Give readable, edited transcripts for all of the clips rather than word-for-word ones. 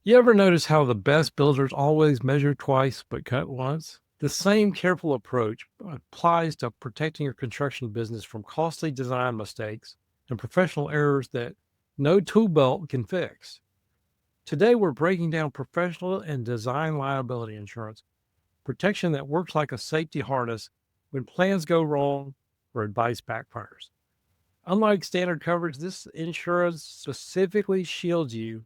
You ever notice how the best builders always measure twice but cut once? The same careful approach applies to protecting your construction business from costly design mistakes and professional errors that no tool belt can fix. Today, we're breaking down professional and design liability insurance, protection that works like a safety harness when plans go wrong or advice backfires. Unlike standard coverage, this insurance specifically shields you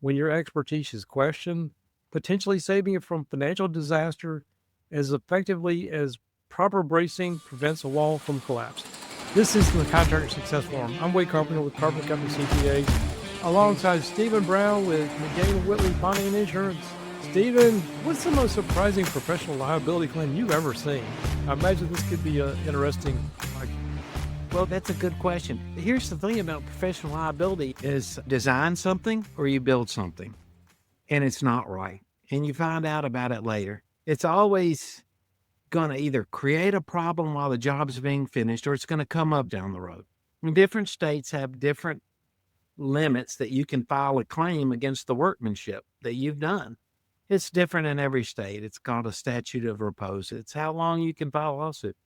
when your expertise is questioned, potentially saving you from financial disaster as effectively as proper bracing prevents a wall from collapsing. This is the Contractor Success Forum. I'm Wade Carpenter with Carpenter Company CPAs, alongside Stephen Brown with McGain Whitley Bonding and Insurance. Stephen, what's the most surprising professional liability claim you've ever seen? I imagine this could be interesting. Well, that's a good question. Here's the thing about professional liability is design something or you build something and it's not right. And you find out about it later. It's always going to either create a problem while the job's being finished or it's going to come up down the road. And different states have different limits that you can file a claim against the workmanship that you've done. It's different in every state. It's called a statute of repose. It's how long you can file a lawsuit.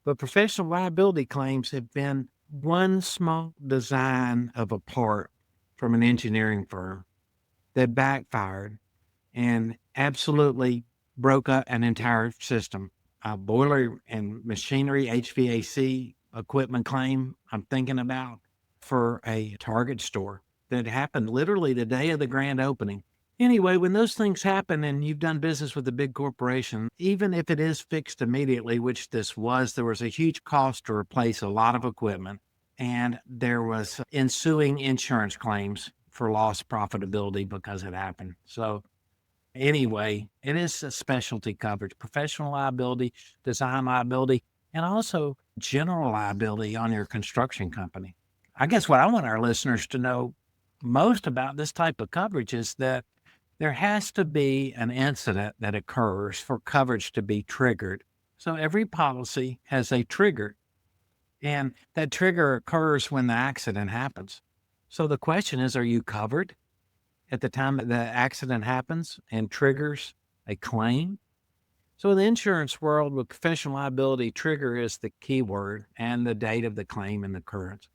But professional liability claims have been one small design of a part from an engineering firm that backfired and absolutely broke up an entire system. A boiler and machinery, HVAC equipment claim I'm thinking about for a Target store that happened literally the day of the grand opening. Anyway, when those things happen and you've done business with a big corporation, even if it is fixed immediately, which this was, there was a huge cost to replace a lot of equipment, and there was ensuing insurance claims for lost profitability because it happened. So anyway, it is a specialty coverage, professional liability, design liability, and also general liability on your construction company. I guess what I want our listeners to know most about this type of coverage is that there has to be an incident that occurs for coverage to be triggered. So every policy has a trigger, and that trigger occurs when the accident happens. So the question is, are you covered at the time that the accident happens and triggers a claim? So in the insurance world, with professional liability, trigger is the key word and the date of the claim and the occurrence.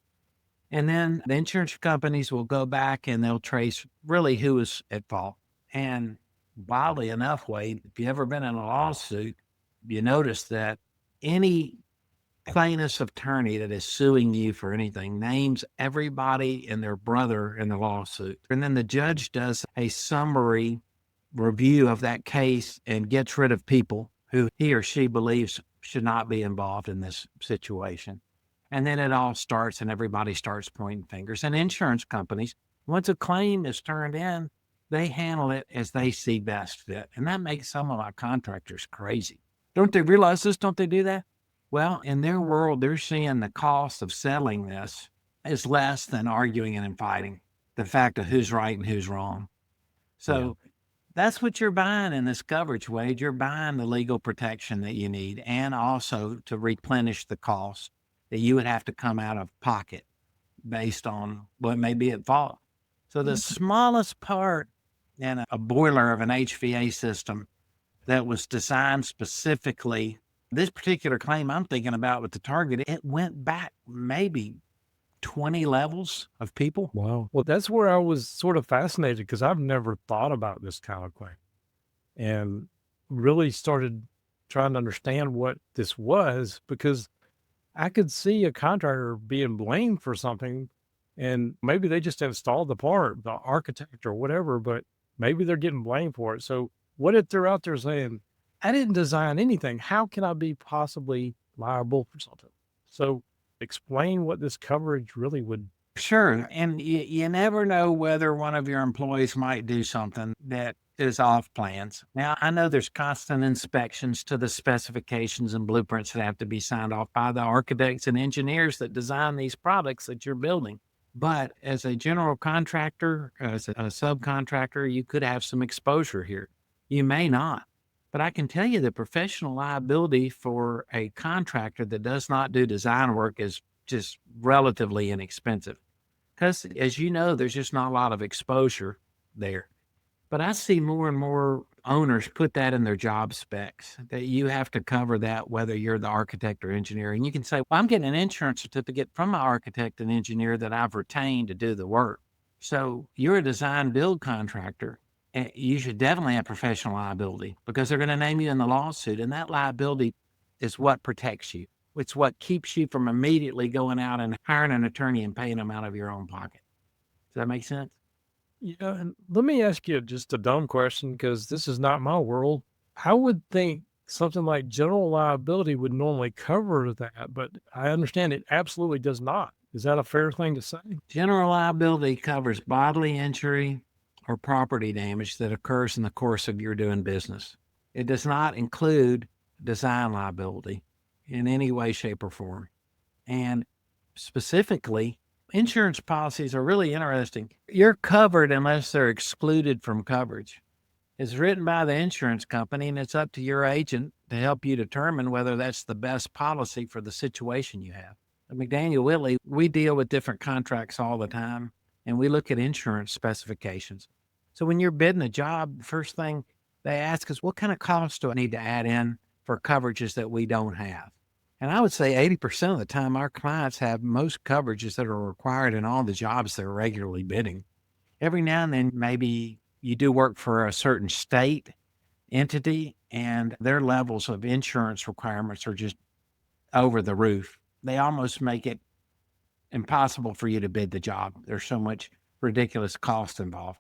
And then the insurance companies will go back and they'll trace really who is at fault. And wildly enough, Wade, if you've ever been in a lawsuit, you notice that any plaintiff's attorney that is suing you for anything names everybody and their brother in the lawsuit. And then the judge does a summary review of that case and gets rid of people who he or she believes should not be involved in this situation. And then it all starts and everybody starts pointing fingers. And insurance companies, once a claim is turned in, they handle it as they see best fit. And that makes some of our contractors crazy. Don't they realize this? Don't they do that? Well, in their world, they're seeing the cost of settling this is less than arguing and fighting, the fact of who's right and who's wrong. So that's what you're buying in this coverage, Wade. You're buying the legal protection that you need and also to replenish the cost that you would have to come out of pocket based on what may be at fault. So the smallest part in a boiler of an HVAC system that was designed specifically, this particular claim I'm thinking about with the Target, it went back maybe 20 levels of people. Wow. Well, that's where I was sort of fascinated because I've never thought about this kind of claim and really started trying to understand what this was because I could see a contractor being blamed for something and maybe they just installed the part, the architect or whatever, but maybe they're getting blamed for it. So what if they're out there saying, I didn't design anything. How can I be possibly liable for something? So explain what this coverage really would. Sure. And you never know whether one of your employees might do something that is off plans. Now, I know there's constant inspections to the specifications and blueprints that have to be signed off by the architects and engineers that design these products that you're building. But as a general contractor, as a subcontractor, you could have some exposure here. You may not. But I can tell you the professional liability for a contractor that does not do design work is just relatively inexpensive. Because as you know, there's just not a lot of exposure there. But I see more and more owners put that in their job specs, that you have to cover that whether you're the architect or engineer. And you can say, well, I'm getting an insurance certificate from my architect and engineer that I've retained to do the work. So you're a design build contractor. And you should definitely have professional liability because they're going to name you in the lawsuit. And that liability is what protects you. It's what keeps you from immediately going out and hiring an attorney and paying them out of your own pocket. Does that make sense? Yeah, and let me ask you just a dumb question because this is not my world. I would think something like general liability would normally cover that, but I understand it absolutely does not. Is that a fair thing to say? General liability covers bodily injury or property damage that occurs in the course of your doing business. It does not include design liability in any way, shape, or form. And specifically, insurance policies are really interesting. You're covered unless they're excluded from coverage. It's written by the insurance company, and it's up to your agent to help you determine whether that's the best policy for the situation you have. At McDaniel Whitley, we deal with different contracts all the time, and we look at insurance specifications. So when you're bidding a job, the first thing they ask is, what kind of costs do I need to add in for coverages that we don't have? And I would say 80% of the time, our clients have most coverages that are required in all the jobs they're regularly bidding. Every now and then, maybe you do work for a certain state entity and their levels of insurance requirements are just over the roof. They almost make it impossible for you to bid the job. There's so much ridiculous cost involved.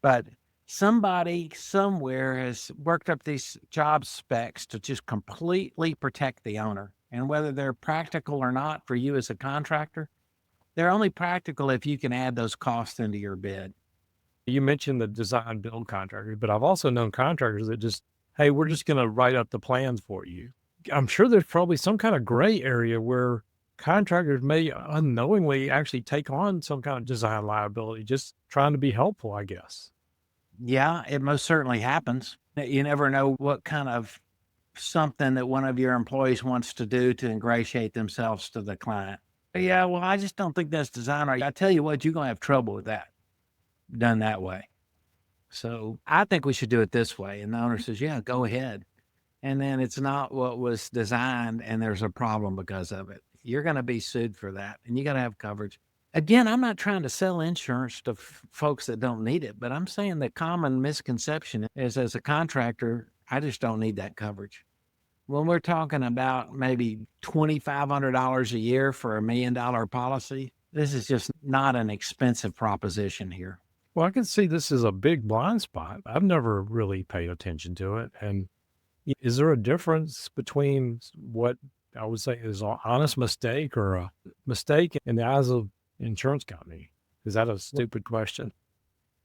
But somebody somewhere has worked up these job specs to just completely protect the owner. And whether they're practical or not for you as a contractor, they're only practical if you can add those costs into your bid. You mentioned the design build contractors, but I've also known contractors that just, hey, we're just going to write up the plans for you. I'm sure there's probably some kind of gray area where contractors may unknowingly actually take on some kind of design liability, just trying to be helpful, I guess. Yeah, it most certainly happens. You never know what kind of something that one of your employees wants to do to ingratiate themselves to the client. Yeah, well, I just don't think that's design right. I tell you what, you're going to have trouble with that done that way. So I think we should do it this way. And the owner says, yeah, go ahead. And then it's not what was designed and there's a problem because of it. You're going to be sued for that and you got to have coverage. Again, I'm not trying to sell insurance to folks that don't need it, but I'm saying the common misconception is as a contractor, I just don't need that coverage. When we're talking about maybe $2,500 a year for $1 million policy, this is just not an expensive proposition here. Well, I can see this is a big blind spot. I've never really paid attention to it. And is there a difference between what I would say is an honest mistake or a mistake in the eyes of insurance company? Is that a stupid question?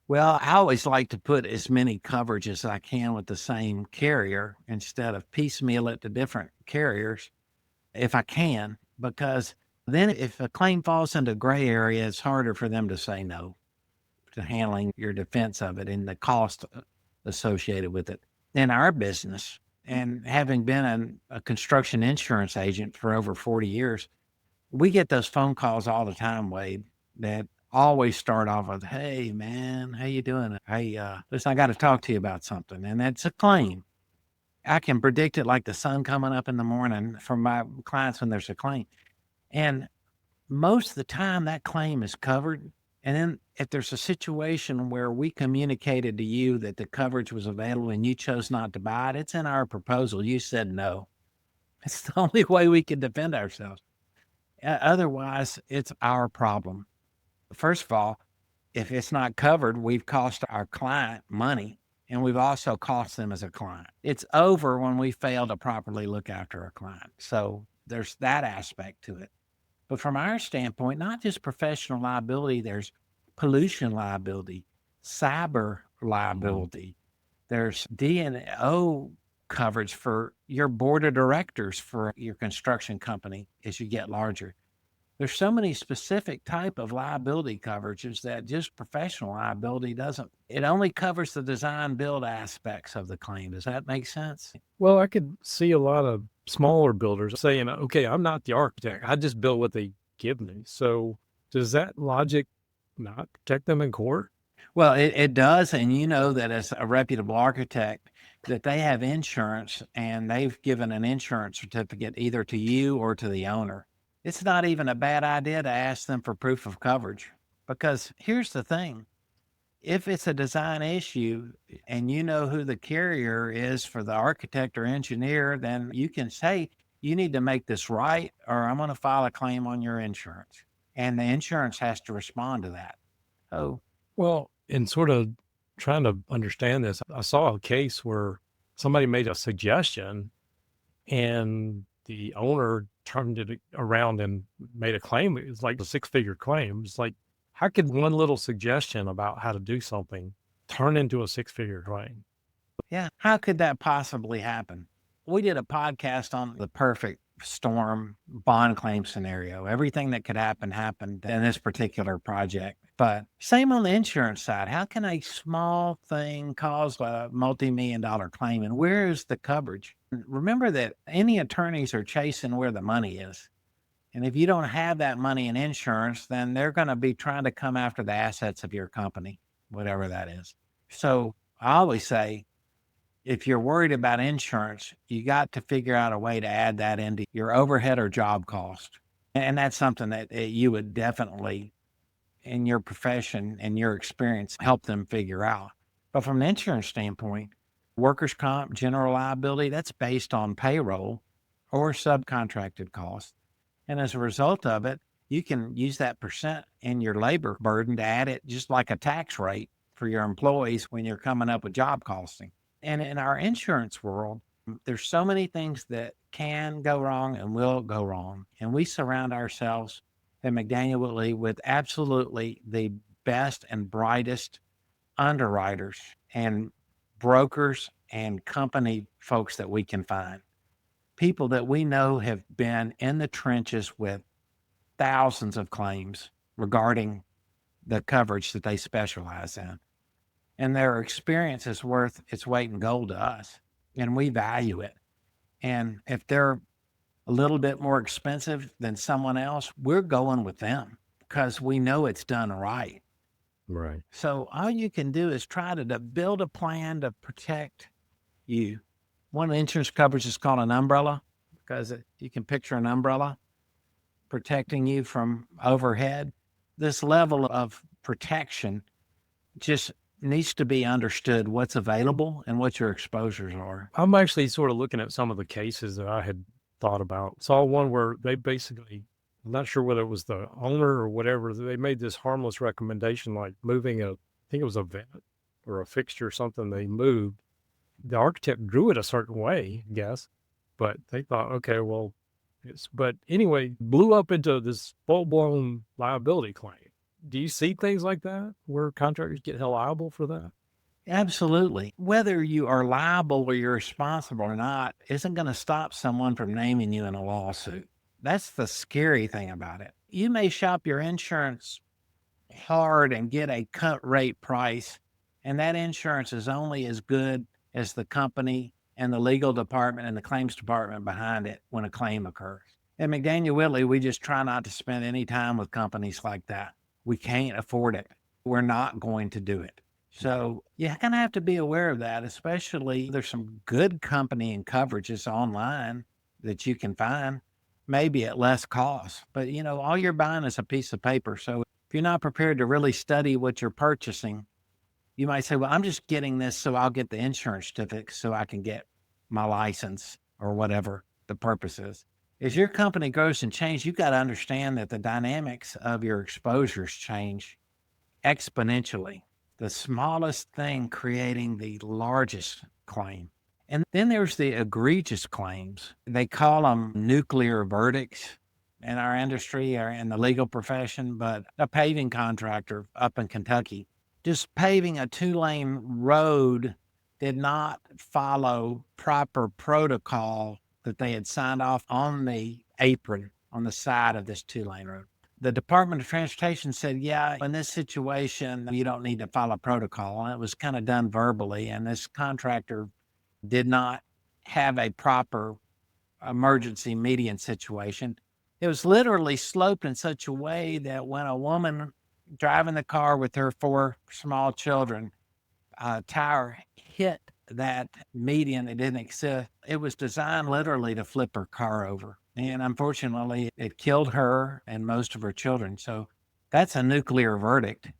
Well, I always like to put as many coverage as I can with the same carrier instead of piecemeal it to different carriers if I can, because then if a claim falls into gray area, it's harder for them to say no to handling your defense of it and the cost associated with it. In our business, and having been a construction insurance agent for over 40 years, we get those phone calls all the time, Wade, that always start off with, hey, man, how you doing? Hey, listen, I got to talk to you about something. And that's a claim. I can predict it like the sun coming up in the morning from my clients when there's a claim. And most of the time that claim is covered. And then if there's a situation where we communicated to you that the coverage was available and you chose not to buy it, it's in our proposal. You said no. It's the only way we can defend ourselves. Otherwise, it's our problem. First of all, if it's not covered, we've cost our client money and we've also cost them as a client. It's over when we fail to properly look after a client. So there's that aspect to it. But from our standpoint, not just professional liability, there's pollution liability, cyber liability, there's D&O coverage for your board of directors for your construction company as you get larger. There's so many specific type of liability coverages that just professional liability doesn't. It only covers the design build aspects of the claim. Does that make sense? Well, I could see a lot of smaller builders saying, okay, I'm not the architect. I just build what they give me. So does that logic not protect them in court? Well, it does, and you know that as a reputable architect, that they have insurance and they've given an insurance certificate either to you or to the owner. It's not even a bad idea to ask them for proof of coverage because here's the thing. If it's a design issue and you know who the carrier is for the architect or engineer, then you can say, you need to make this right, or I'm going to file a claim on your insurance. And the insurance has to respond to that. Oh, Well, in sort of trying to understand this, I saw a case where somebody made a suggestion and the owner turned it around and made a claim. It was like a six-figure claim. It's like, how could one little suggestion about how to do something turn into a six-figure claim? yeah. How could that possibly happen? We did a podcast on the perfect storm bond claim scenario. Everything that could happen happened in this particular project. But same on the insurance side. How can a small thing cause a multi-million dollar claim? And where is the coverage? Remember that any attorneys are chasing where the money is. And if you don't have that money in insurance, then they're going to be trying to come after the assets of your company, whatever that is. So I always say, if you're worried about insurance, you got to figure out a way to add that into your overhead or job cost. And that's something that you would definitely, in your profession and your experience, help them figure out. But from an insurance standpoint, workers' comp, general liability, that's based on payroll or subcontracted costs. And as a result of it, you can use that percent in your labor burden to add it just like a tax rate for your employees when you're coming up with job costing. And in our insurance world, there's so many things that can go wrong and will go wrong. And we surround ourselves at McDaniel Whitley with absolutely the best and brightest underwriters and brokers and company folks that we can find. People that we know have been in the trenches with thousands of claims regarding the coverage that they specialize in. And their experience is worth its weight in gold to us, and we value it. And if they're a little bit more expensive than someone else, we're going with them because we know it's done right. Right. So all you can do is try to build a plan to protect you. One of the insurance coverage is called an umbrella because you can picture an umbrella protecting you from overhead. This level of protection just needs to be understood what's available and what your exposures are. I'm actually sort of looking at some of the cases that I had thought about. Saw one where they basically, I'm not sure whether it was the owner or whatever, they made this harmless recommendation like moving I think it was a vent or a fixture or something they moved. The architect drew it a certain way, I guess, but they thought, okay, well, but anyway, blew up into this full blown liability claim. Do you see things like that where contractors get held liable for that? Absolutely. Whether you are liable or you're responsible or not isn't going to stop someone from naming you in a lawsuit. That's the scary thing about it. You may shop your insurance hard and get a cut rate price, and that insurance is only as good as the company and the legal department and the claims department behind it when a claim occurs. At McDaniel Whitley, we just try not to spend any time with companies like that. We can't afford it. We're not going to do it. So you're going to have to be aware of that, especially there's some good company and coverages online that you can find, maybe at less cost. But all you're buying is a piece of paper. So if you're not prepared to really study what you're purchasing, you might say, well, I'm just getting this so I'll get the insurance certificate so I can get my license or whatever the purpose is. As your company grows and changes, you've got to understand that the dynamics of your exposures change exponentially. The smallest thing creating the largest claim. And then there's the egregious claims. They call them nuclear verdicts in our industry or in the legal profession, but a paving contractor up in Kentucky, just paving a 2-lane road, did not follow proper protocol that they had signed off on the apron on the side of this 2-lane road. The Department of Transportation said, yeah, in this situation, you don't need to follow protocol. And it was kind of done verbally. And this contractor did not have a proper emergency median situation. It was literally sloped in such a way that when a woman driving the car with her 4 small children. Tower hit that median. It didn't exist. It was designed literally to flip her car over. And unfortunately, it killed her and most of her children. So that's a nuclear verdict.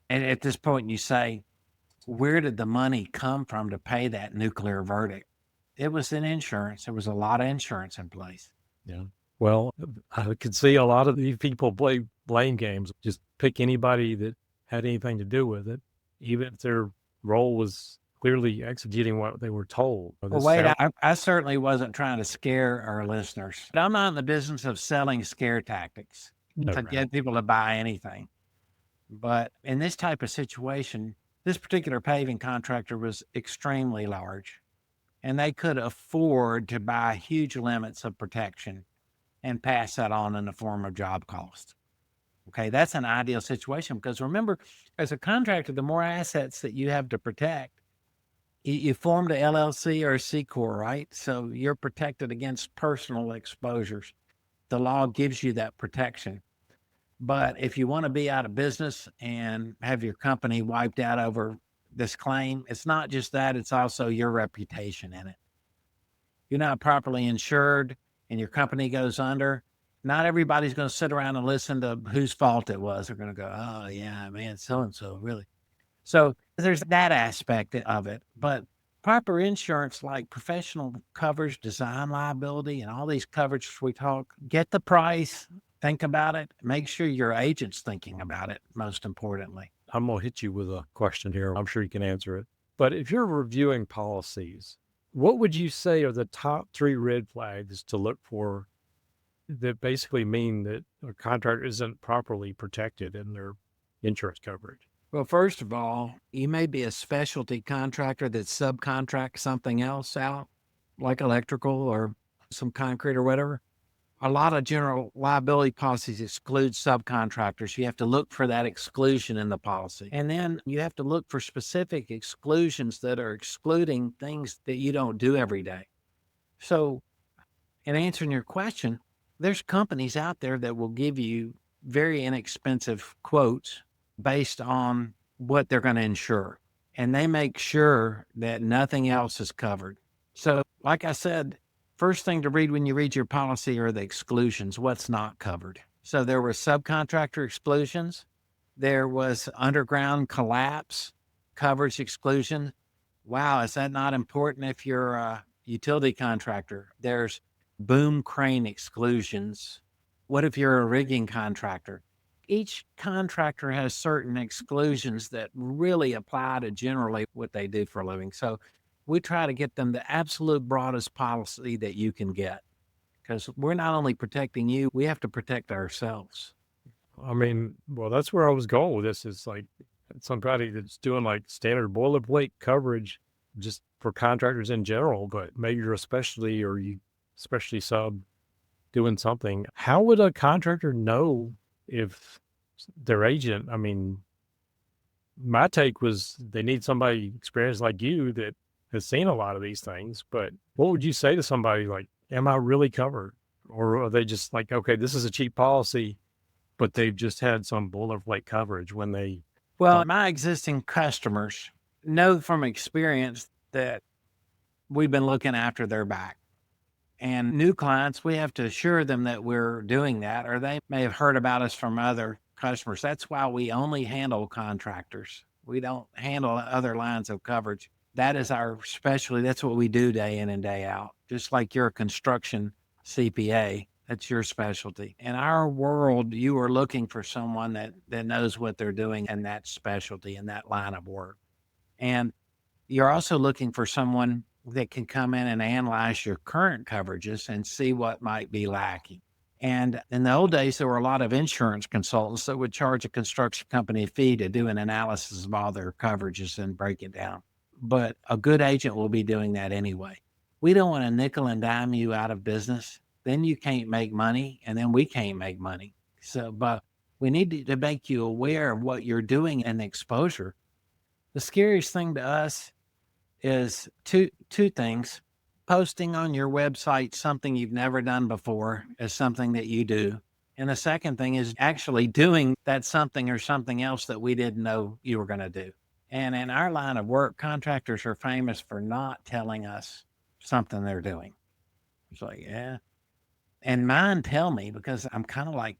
And at this point, you say, where did the money come from to pay that nuclear verdict? It was in insurance. There was a lot of insurance in place. Yeah. Well, I could see a lot of these people play blame games, just pick anybody that had anything to do with it, even if their role was clearly executing what they were told. Well, wait, I certainly wasn't trying to scare our listeners. I'm not in the business of selling scare tactics to get people to buy anything. But in this type of situation, this particular paving contractor was extremely large, and they could afford to buy huge limits of protection and pass that on in the form of job cost. Okay, that's an ideal situation because remember, as a contractor, the more assets that you have to protect, you formed a LLC or a C Corp, right? So you're protected against personal exposures. The law gives you that protection. But if you want to be out of business and have your company wiped out over this claim, it's not just that, it's also your reputation in it. You're not properly insured and your company goes under. Not everybody's going to sit around and listen to whose fault it was. They're going to go, oh, yeah, man, so-and-so, really. So there's that aspect of it. But proper insurance, like professional coverage, design liability, and all these coverages we talk, get the price, think about it, make sure your agent's thinking about it, most importantly. I'm going to hit you with a question here. I'm sure you can answer it. But if you're reviewing policies, what would you say are the top 3 red flags to look for that basically mean that a contractor isn't properly protected in their insurance coverage? Well, first of all, you may be a specialty contractor that subcontracts something else out, like electrical or some concrete or whatever. A lot of general liability policies exclude subcontractors. You have to look for that exclusion in the policy. And then you have to look for specific exclusions that are excluding things that you don't do every day. So, in answering your question, there's companies out there that will give you very inexpensive quotes based on what they're going to insure. And they make sure that nothing else is covered. So, like I said, first thing to read when you read your policy are the exclusions, what's not covered. So there were subcontractor exclusions. There was underground collapse coverage exclusion. Wow, is that not important if you're a utility contractor? There's boom crane exclusions. What if you're a rigging contractor? Each contractor has certain exclusions that really apply to generally what they do for a living. So we try to get them the absolute broadest policy that you can get because we're not only protecting you, we have to protect ourselves. I mean, well, that's where I was going with this. Is like somebody that's doing like standard boilerplate coverage just for contractors in general, but maybe you're a specialty or you specialty sub doing something. How would a contractor know if their agent, I mean, my take was they need somebody experienced like you that has seen a lot of these things. But what would you say to somebody like, am I really covered? Or are they just like, okay, this is a cheap policy, but they've just had some boilerplate coverage when they. Well, my existing customers know from experience that we've been looking after their back. And new clients, we have to assure them that we're doing that, or they may have heard about us from other customers. That's why we only handle contractors. We don't handle other lines of coverage. That is our specialty. That's what we do day in and day out. Just like you're a construction CPA, that's your specialty. In our world, you are looking for someone that knows what they're doing in that specialty, in that line of work. And you're also looking for someone that can come in and analyze your current coverages and see what might be lacking. And in the old days, there were a lot of insurance consultants that would charge a construction company a fee to do an analysis of all their coverages and break it down. But a good agent will be doing that anyway. We don't want to nickel and dime you out of business. Then you can't make money, and then we can't make money. So, but we need to make you aware of what you're doing and the exposure. The scariest thing to us is two things. Posting on your website something you've never done before is something that you do. And the second thing is actually doing that something or something else that we didn't know you were going to do. And in our line of work, contractors are famous for not telling us something they're doing. It's like, yeah. And mine tell me because I'm kind of like,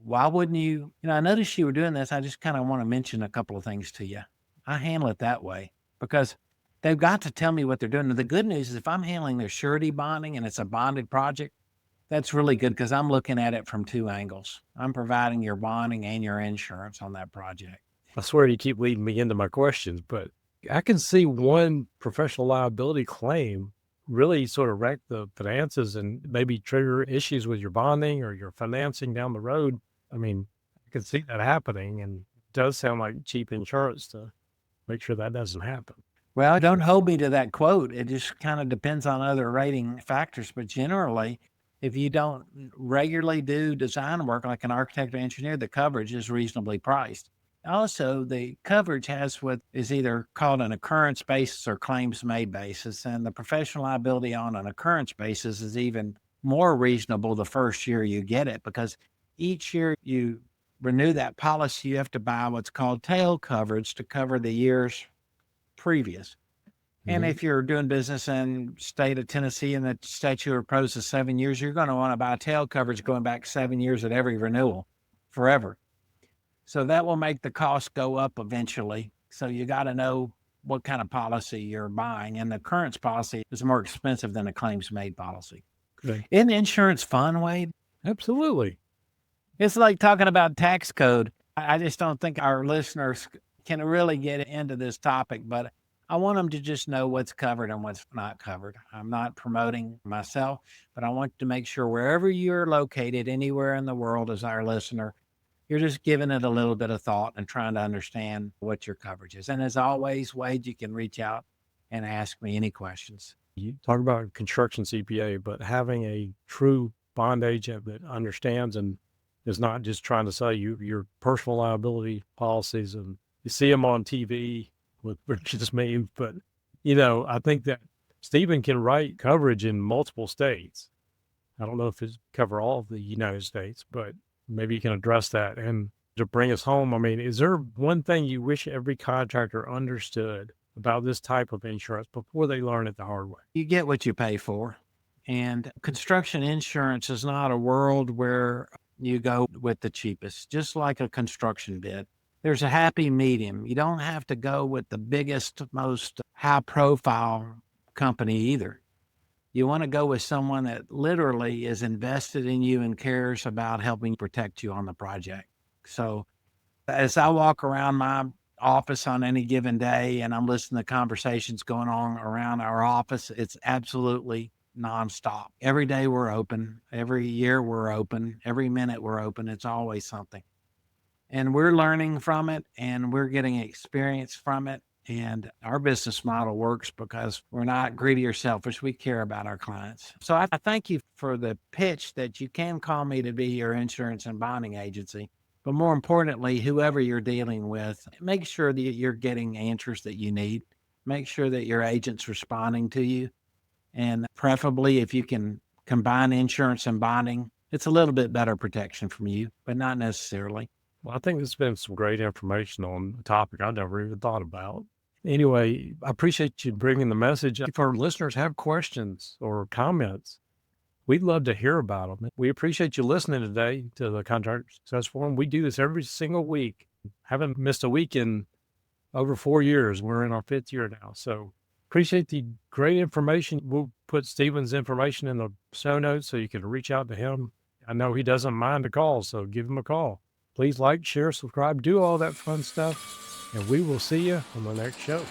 why wouldn't you? I noticed you were doing this. I just kind of want to mention a couple of things to you. I handle it that way because they've got to tell me what they're doing. And the good news is if I'm handling their surety bonding and it's a bonded project, that's really good because I'm looking at it from two angles. I'm providing your bonding and your insurance on that project. I swear you keep leading me into my questions, but I can see one professional liability claim really sort of wreck the finances and maybe trigger issues with your bonding or your financing down the road. I mean, I can see that happening, and it does sound like cheap insurance to make sure that doesn't happen. Well, don't hold me to that quote. It just kind of depends on other rating factors. But generally, if you don't regularly do design work like an architect or engineer, the coverage is reasonably priced. Also, the coverage has what is either called an occurrence basis or claims made basis. And the professional liability on an occurrence basis is even more reasonable the first year you get it because each year you renew that policy, you have to buy what's called tail coverage to cover the years previous. And Mhm. if you're doing business in state of Tennessee and the statute of repose is 7 years, you're going to want to buy tail coverage going back 7 years at every renewal forever. So that will make the cost go up eventually. So you got to know what kind of policy you're buying. And the occurrence policy is more expensive than a claims made policy. Okay. Isn't insurance fun, Wade? Absolutely. It's like talking about tax code. I just don't think our listeners can really get into this topic, but I want them to just know what's covered and what's not covered. I'm not promoting myself, but I want to make sure wherever you're located, anywhere in the world as our listener, you're just giving it a little bit of thought and trying to understand what your coverage is. And as always, Wade, you can reach out and ask me any questions. You talk about construction CPA, but having a true bond agent that understands and is not just trying to sell you your personal liability policies, and you see them on TV with just memes. But, I think that Stephen can write coverage in multiple states. I don't know if it's cover all of the United States, but maybe you can address that. And to bring us home, I mean, is there one thing you wish every contractor understood about this type of insurance before they learn it the hard way? You get what you pay for. And construction insurance is not a world where you go with the cheapest, just like a construction bid. There's a happy medium. You don't have to go with the biggest, most high profile company either. You want to go with someone that literally is invested in you and cares about helping protect you on the project. So as I walk around my office on any given day and I'm listening to conversations going on around our office, it's absolutely nonstop. Every day we're open. Every year we're open. Every minute we're open. It's always something. And we're learning from it and we're getting experience from it. And our business model works because we're not greedy or selfish. We care about our clients. So I thank you for the pitch that you can call me to be your insurance and bonding agency. But more importantly, whoever you're dealing with, make sure that you're getting answers that you need. Make sure that your agent's responding to you. And preferably, if you can combine insurance and bonding, it's a little bit better protection from you, but not necessarily. Well, I think this has been some great information on a topic I never even thought about. Anyway, I appreciate you bringing the message. If our listeners have questions or comments, we'd love to hear about them. We appreciate you listening today to the Contractor Success Forum. We do this every single week. Haven't missed a week in over 4 years. We're in our 5th year now. So appreciate the great information. We'll put Stephen's information in the show notes so you can reach out to him. I know he doesn't mind a call, so give him a call. Please like, share, subscribe, do all that fun stuff, and we will see you on the next show.